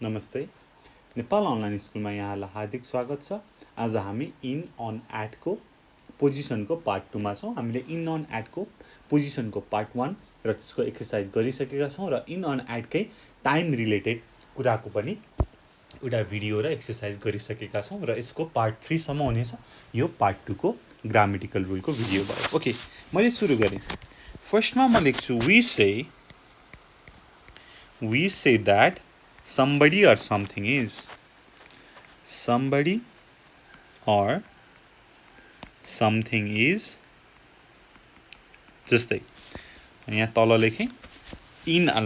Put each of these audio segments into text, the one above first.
नमस्ते नेपाल अनलाइन स्कुलमा यहाँलाई हार्दिक स्वागत छ। आज हामी इन अन एट को पोजिसनको पार्ट 2 मा छौं। हामीले इन अन एट को पोजिसनको पार्ट 1 र त्यसको एक्सरसाइज गरिसकेका छौं र इन अन एट कै टाइम रिलेटेड कुराको पनि एउटा भिडियो र एक्सरसाइज गरिसकेका छौं र यसको पार्ट 3 सम्म हुनेछ। यो पार्ट 2 को ग्रामेटिकल रुल को भिडियो भयो। ओके, मैले सुरु गरे। फर्स्टमा म लेख्छु we say that somebody or something is जस्तै यहाँ तल लेखेँ in a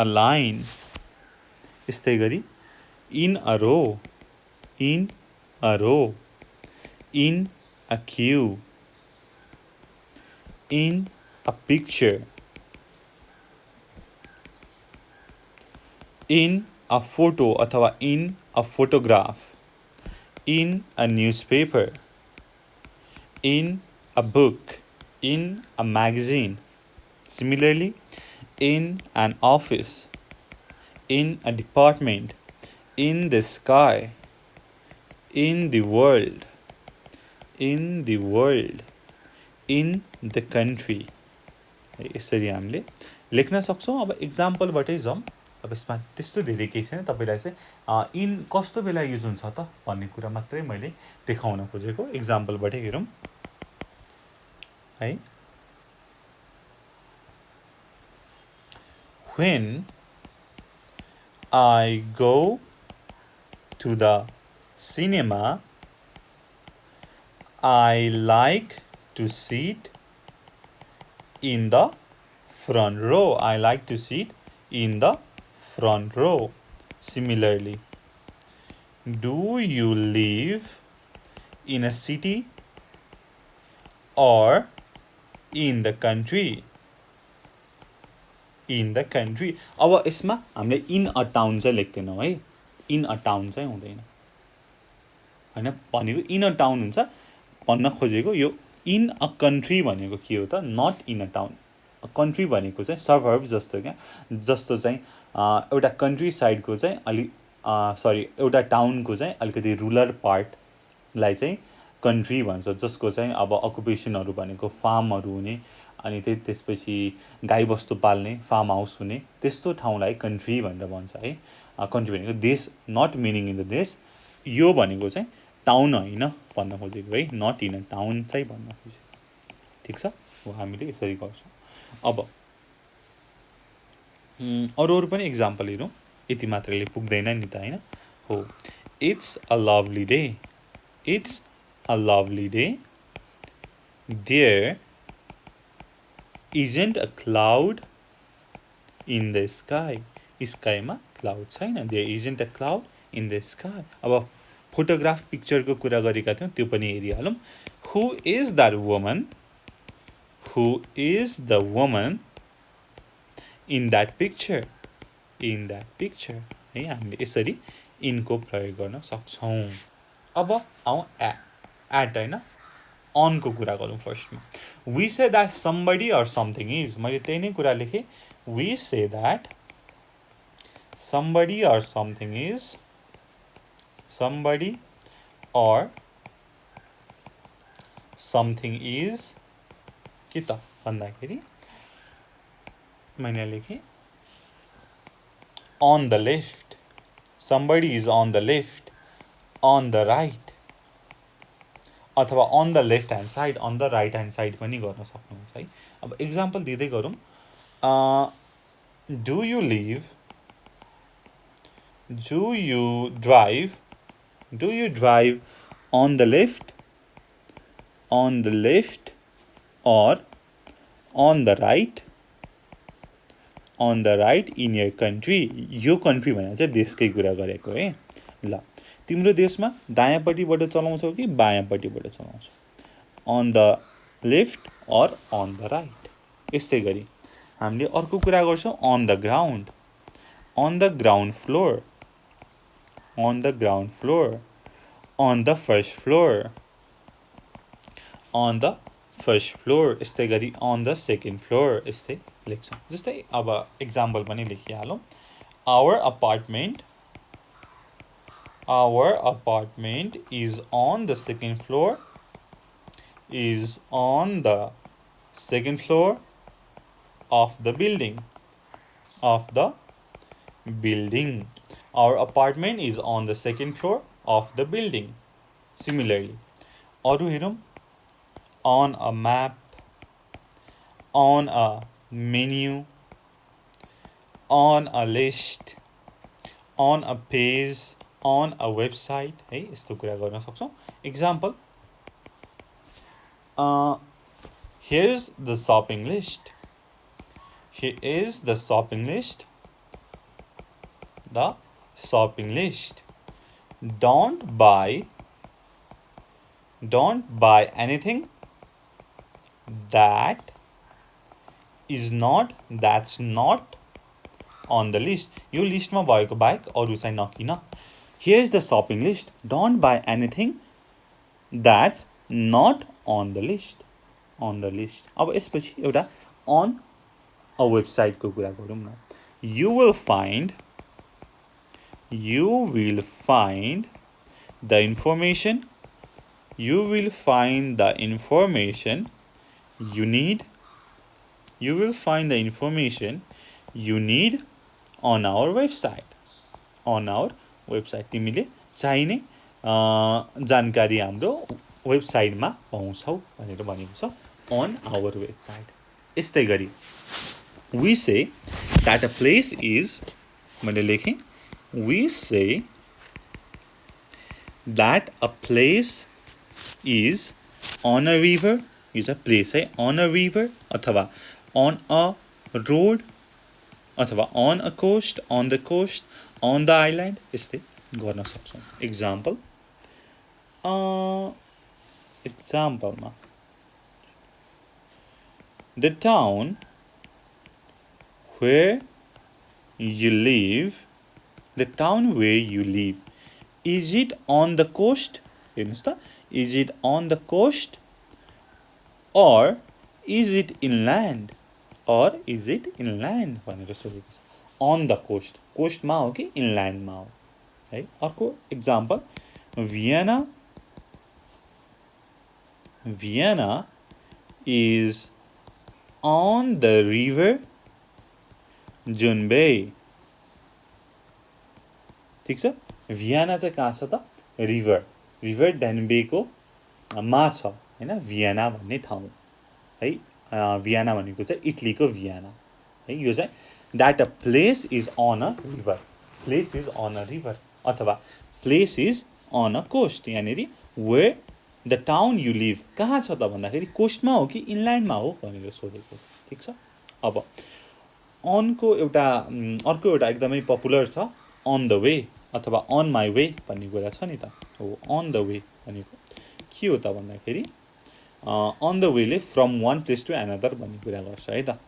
line यस्तै गरी in a row in a queue in a picture in a photo अथवा in a photograph in a newspaper in a book in a magazine. Similarly, in an office, in a department, in the sky, in the world, in the country. यसरी हामीले लेख्न सक्छौं। अब एक्जाम्पलबाटै जाउँ। अब यसमा त्यस्तो धेरै केही छैन, तपाईलाई चाहिँ इन कस्तो बेला युज हुन्छ त भन्ने कुरा मात्रै मैले देखाउन खोजेको। एक्जाम्पलबाटै हेरौँ है। When I go to the cinema, I like to sit in the front row. I like to sit in the front row. Similarly, do you live in a city or in the country? In the country. अब यसमा हामीले in a town चाहिँ लेख्दैनौं है। in a town चाहिँ हुँदैन हैन, भनेको in a town हुन्छ। भन्न खोजेको यो in a country भनेको के हो त? not in a town. Country भनेको चाहिँ सबर्ब जस्तो क्या, जस्तो चाहिँ एउटा कन्ट्री साइडको चाहिँ एउटा टाउनको चाहिँ अलिकति रुरल पार्टलाई चाहिँ कन्ट्री भन्छ, जसको चाहिँ अब अकुपेसनहरू भनेको फार्महरू हुने अनि त्यसपछि गाईबस्तु पाल्ने फार्म हाउस हुने त्यस्तो ठाउँलाई कन्ट्री भनेर भन्छ है। कन्ट्री भनेको देश, नट मिनिङ इन द देश। यो भनेको चाहिँ टाउन होइन भन्न खोजेको है, नट इन अ टाउन चाहिँ भन्न खोजेको। ठिक छ, हो हामीले यसरी गर्छौँ। अब अरू पनि एक्जाम्पल हेरौँ, यति मात्रैले पुग्दैन नि त हैन। हो, it's a lovely day, it's a lovely day, there isn't a cloud in the sky, स्काईमा क्लाउड छैन, there isn't a cloud in the sky. अब फोटोग्राफ पिक्चरको कुरा गरेका थियौँ, त्यो पनि हेरिहालौँ। Who is that woman, who is the woman in that picture, in that picture है। हामीले यसरी इनको प्रयोग गर्न सक्छौं। अब आउँ एट हैन, अन को कुरा गरौँ। फर्स्टमा we say that somebody or something is, मैले त्यही नै कुरा लेखेँ। we say that somebody or something is, somebody or something is के त भन्दाखेरि मैले लेखेँ on the left, somebody is on the left, on the right, अथवा on the left hand side, on the right hand side पनि गर्न सक्नुहुन्छ है। अब एक्जाम्पल दिँदै गरौँ। do you live, do you drive on the left, or on the right in your country? यो country भनेको चाहिँ देशकै कुरा गरेको है। ल, तिम्रो देशमा दायाँपट्टिबाट चलाउँछौ कि बायाँपट्टिबाट चलाउँछौ? on the left or on the right। यस्तै गरी हामीले अर्को कुरा गर्छौँ on the ground, on the ground floor, on the ground floor, on the first floor, on the first floor, यस्तै गरी on the second floor, यस्तै लेख्छौँ। जस्तै अब एक्जाम्पल पनि लेखिहालौँ। Our apartment is on the second floor of the building. Our apartment is on the second floor of the building. Similarly, अरु हेरौँ। On a map, on a menu, on a list, on a page, on a website, है यस्तो कुरा गर्न सक्छौँ। Example, here's the shopping list. Here is the shopping list. The shopping list. Don't buy anything that's not on the list. यो लिस्टमा भएको बाहेक अरु चाहिँ नकिन। Here's the shopping list. Don't buy anything that's not on the list. On the list. अब यसपछि एउटा on a website को कुरा गरौँ न। You will find the information you will find the information you need on our website. तिमीले चाहिने जानकारी हाम्रो वेबसाइटमा पाउँछौ भनेर भनेको छ on our website. यस्तै गरी we say that a place is, मैले लेखेँ, we say that a place is on a river. यो चाहिँ place है, on a river अथवा on a road अथवा on a coast, on the coast, on the island, यस्तै गर्न सक्छौँ। एक्जाम्पलमा the town where you live, is it on the coast? हेर्नुस् त, is it on the coast or is it inland? भनेर सोधेको छ। on the coast, coastमा हो कि inlandमा हो है। अर्को example, Vienna is on the river Junbei. ठिक छ, भियना चाहिँ कहाँ छ त? रिभर डेनबेको मा छ हैन, भियना भन्ने ठाउँ है। भियना भनेको चाहिँ इटलीको भियना है। यो चाहिँ that a place is on a river, अथवा place is on a coast, यानी where the town you live, कहाँ छ त भन्दाखेरि कोस्टमा हो कि इनल्यान्डमा हो भनेर सोधेको। ठिक छ। अब on को अर्को एउटा एकदमै पपुलर छ on the way अथवा on my way भन्ने कुरा छ नि त। हो on the way भनेको के हो त भन्दाखेरि on the way ले from one place to another भन्ने कुरा गर्छ है त।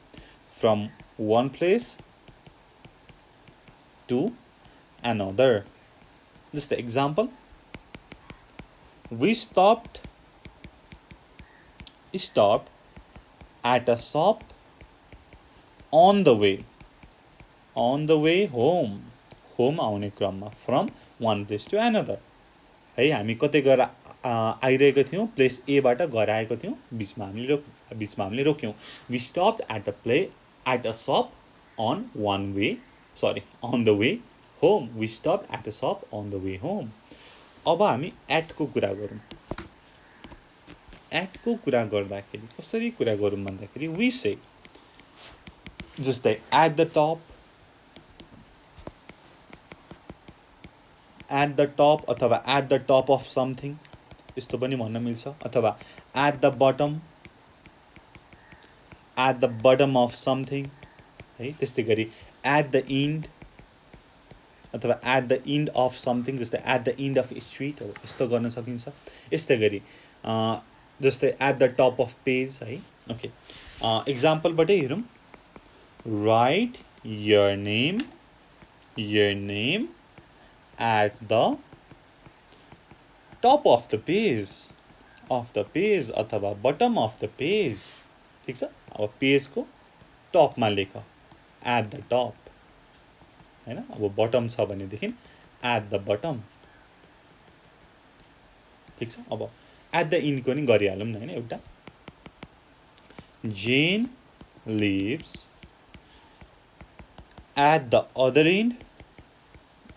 from one place to another. Just the example, we stopped at a shop on the way home आउने क्रममा from one place to another है। हामी कतै गएर आइरहेको थियौँ, प्लेस ए बाट घर आएको थियौँ, बीचमा हामीले रोक्यौँ। we stopped at a shop on the way home. We stopped at a shop on the way home. अब हामी at को कुरा गरौँ। at को कुरा गर्दाखेरि कसरी कुरा गरौँ भन्दाखेरि we say जस्तै at the top अथवा at the top of something यस्तो पनि भन्न मिल्छ, अथवा at the bottom of something है। त्यस्तै गरी at the end अथवा at the end of something, जस्तै at the end of a street हो, यस्तो गर्न सकिन्छ। यस्तै गरी जस्तै at the top of page है। ओके, एक्जाम्पलबाटै हेरौँ। write your name at the top of the page अथवा bottom of the page। ठिक छ। अब पेजको टपमा लेख, एट द टप हैन। अब बटम छ भनेदेखि एट द बटम, ठिक छ। अब एट द इन्ड पनि गरिहालौँ न हैन एउटा। Jane lives at the other end,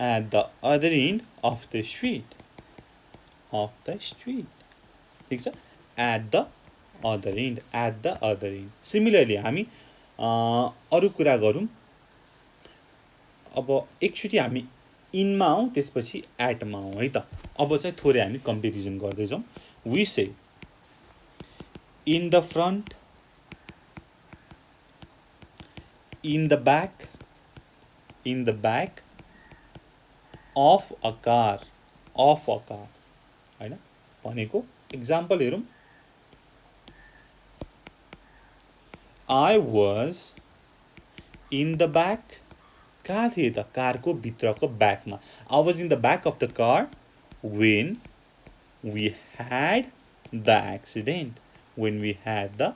at the other end of the street, of the street, ठिक छ। At the other end, at the other end. Similarly हामी अरू कुरा गरौँ। अब एकचोटि हामी इनमा आउँ, त्यसपछि एटमा आउँ है त। अब चाहिँ थोरै हामी कम्पेरिजन गर्दै जाउँ। We say in the front, in the back, in the back of a car, of a car हैन। भनेको एक्जाम्पल हेरौँ। I was in the back, कहाँ थिए त? कारको भित्रको ब्याकमा। I was in the back of the car when we had the accident, when we had the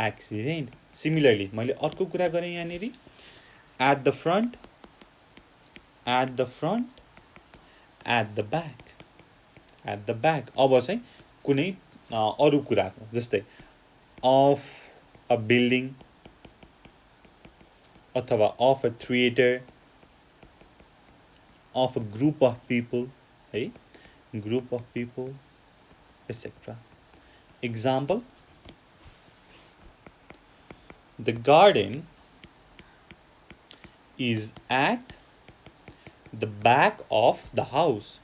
accident. Similarly मैले अर्को कुरा गरेँ यहाँनिर, at the front, at the front, at the back, at the back। अब चाहिँ कुनै अरू कुराको, जस्तै of a building अथवा of a theater, of a group of people है, group of people etc. Example, the garden is at the back of the house,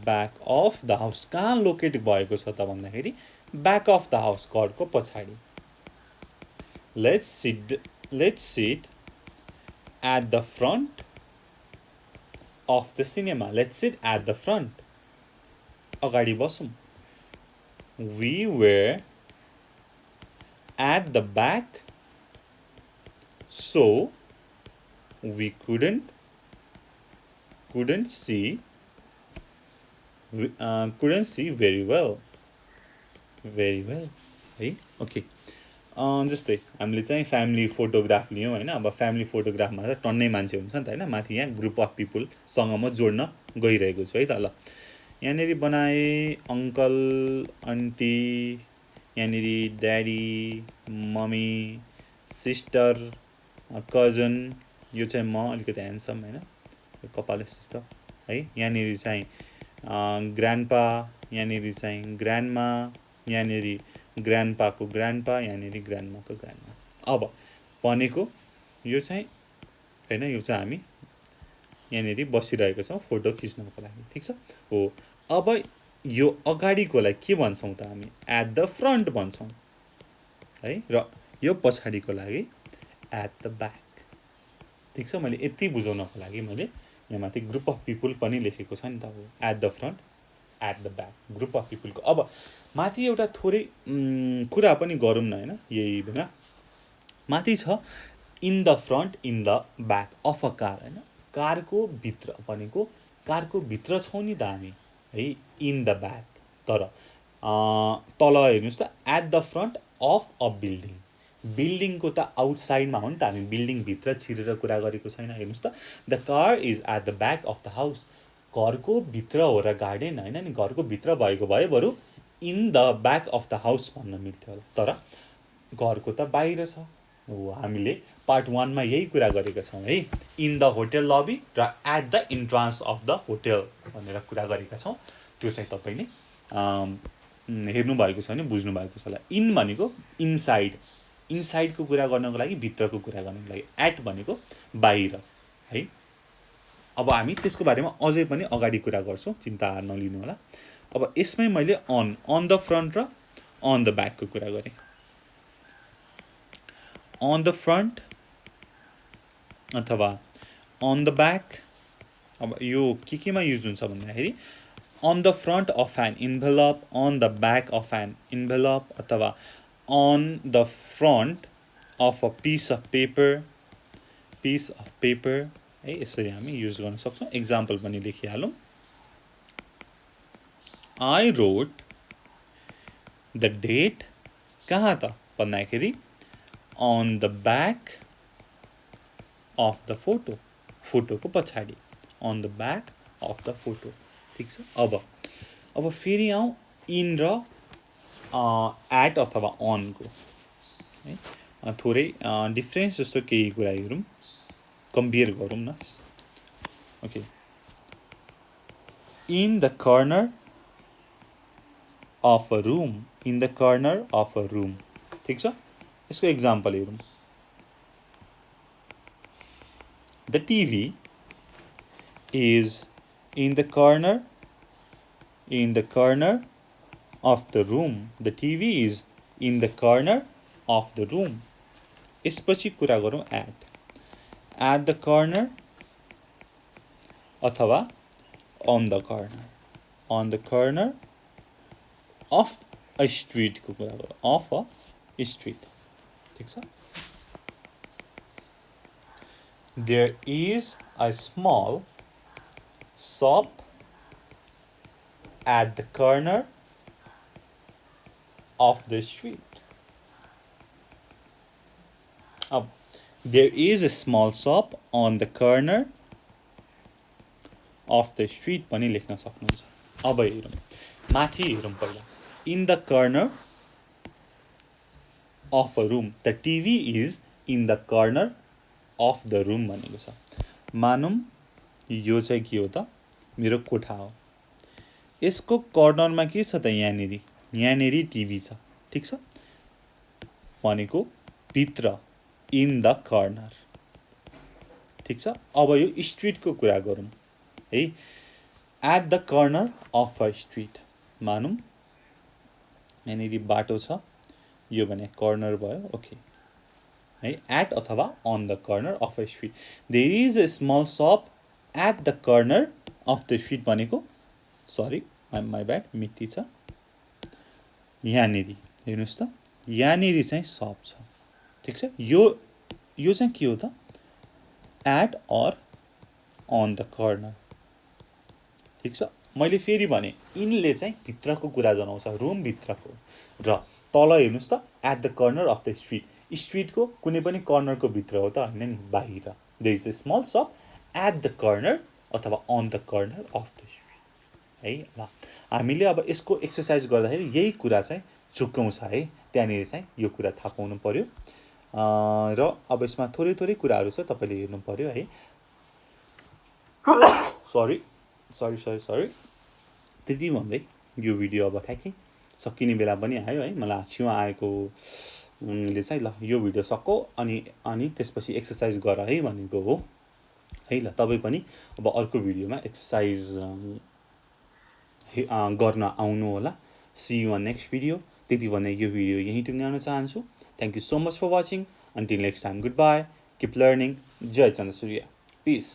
back of the house कहाँ locate भएको छ त भन्दाखेरि back of the house, घरको पछाडि। let's sit at the front of the cinema, let's sit at the front, अगाडि बसौँ। we were at the back so we couldn't see very well है। ओके, जस्तै हामीले चाहिँ फ्यामिली फोटोग्राफ लियौँ हैन। अब फ्यामिली फोटोग्राफमा त टन्नै मान्छे हुन्छ नि त हैन। माथि यहाँ ग्रुप अफ पिपुलसँग म जोड्न गइरहेको छु है त। ल यहाँनिर बनाए अङ्कल, आन्टी, यहाँनिर ड्याडी, मम्मी, सिस्टर, कजन, यो चाहिँ म अलिकति ह्यान्डसम हैन, कपाल यस्तो है। यहाँनिर चाहिँ ग्रान्डपा, यहाँनिर चाहिँ ग्रान्डमा, यहाँनिर ग्रान्डपाको ग्रान्डपा, यहाँनिर ग्रान्डमाको ग्रान्डमा। अब भनेको यो चाहिँ हैन, यो चाहिँ हामी यहाँनिर बसिरहेको छौँ फोटो खिच्नको लागि, ठिक छ हो। अब यो अगाडिकोलाई के भन्छौँ त हामी? एट द फ्रन्ट भन्छौँ है, र यो पछाडिको लागि एट द ब्याक, ठिक छ। मैले यति बुझाउनको लागि मैले यहाँ माथि ग्रुप अफ पिपुल पनि लेखेको छ नि त। अब at the front, at the back, group of पिपुलको। अब माथि एउटा थोरै कुरा पनि गरौँ न हैन। यही बेला माथि छ in the front, in the back of a car हैन। कारको भित्र भनेको कारको भित्र छौँ नि त हामी है, इन द ब्याक। तर तल हेर्नुहोस् त, at the front of a building, बिल्डिङको त आउटसाइडमा हो नि त, हामी बिल्डिङ भित्र छिरेर कुरा गरेको छैन। हेर्नुहोस् त, the car is at the back of the house, घरको भित्र हो र गार्डन हैन नि, घरको भित्र भएको भए बरु in the back of the house भन्न मिल्थ्यो होला, तर घरको त बाहिर छ। हो, हामीले पार्ट 1 मा यही कुरा गरेका छौँ है, इन द होटल लबी र at the entrance of the hotel भनेर कुरा गरेका छौँ। त्यो चाहिँ तपाईँले हेर्नुभएको छ भने बुझ्नु भएको छ होला। इन भनेको इनसाइड, इनसाइडको कुरा गर्नको लागि, भित्रको कुरा गर्नको लागि। एट भनेको बाहिर है। अब हामी त्यसको बारेमा अझै पनि अगाडि कुरा गर्छौँ, चिन्ता नलिनु होला। अब यसमै मैले अन द फ्रन्ट र अन द ब्याकको कुरा गरेँ। अन द फ्रन्ट अथवा अन द ब्याक, अब यो केमा युज हुन्छ भन्दाखेरि on the front of an envelope, on the back of an envelope, अथवा on the front of a piece of paper है। यसरी हामी युज गर्न सक्छौँ। एक्जाम्पल पनि लेखिहालौँ। आई रोट द डेट, कहाँ त भन्दाखेरि on the back of the photo. Photo को पछाडि on the back of the photo. ठीक छ अब फेरि आउँ in र at अथवा on को है थोरै डिफरेन्स जस्तो केही कुरा हेरौँ कम्पेयर गरौँ न okay in the corner of a room in the corner of a room ठीक छ यसको एक्जाम्पल हेरौँ the TV is in the corner of the room the TV is in the corner of the room यसपछि कुरा गरौँ at the corner अथवा on the corner of a street को कुरा गरौँ of a street ठीक छ there is a small shop at the corner of the street there is a small shop on the corner of the street पनि लेख्न सक्नुहुन्छ अब हेरौँ माथि हेरौँ पहिला in the corner of a room the TV is in the corner of the room भनेको छ मानौँ यो चाहिँ के हो त मेरो कोठा हो यसको कर्नरमा के छ त यहाँनेरि टिभी छ ठीक छ भनेको भित्र इन द कर्नर ठीक छ अब यो स्ट्रीटको कुरा गरौँ है at the corner of a street मानौँ यहाँनेरि बाटो छ यो भने कर्नर भयो ओके है एट अथवा on the corner of a street there is a small shop at the corner of the street भनेको सरी माई ब्याड मिट्टी छ यहाँनेरि हेर्नुहोस् त यहाँनेरि चाहिँ सप छ ठीक छ यो चाहिँ के हो त at or on the corner ठीक छ मैले फेरि भने इनले चाहिँ भित्रको कुरा जनाउँछ रुम भित्रको र तल हेर्नुहोस् त at the corner of the स्ट्रीटको कुनै पनि कर्नरको भित्र हो त हैन नि बाहिर there is a small shop at the corner अथवा on the corner of the street है ल हामीले अब यसको एक्सरसाइज गर्दाखेरि यही कुरा चाहिँ झुक्काउँछ है त्यहाँनिर चाहिँ यो कुरा थाहा पाउनु पर्यो र अब यसमा थोरै कुराहरू छ तपाईले हेर्नु पर्यो है सरी त्यति भन्दै यो भिडियो अब ठ्याक्कै सकिने बेला पनि आयो है मलाई छेउ आएको ले चाहिँ ल यो भिडियो सक्को अनि त्यसपछि एक्सरसाइज गर है भनेको हो है ल तपाई पनि अब अर्को भिडियोमा एक्सरसाइज गर्न आउनु होला see you on next video त्यति भन्दै यो भिडियो यही टुङ्ग्याउन चाहन्छु thank you so much for watching until next time goodbye keep learning जय चन्द्रसूर्य पीस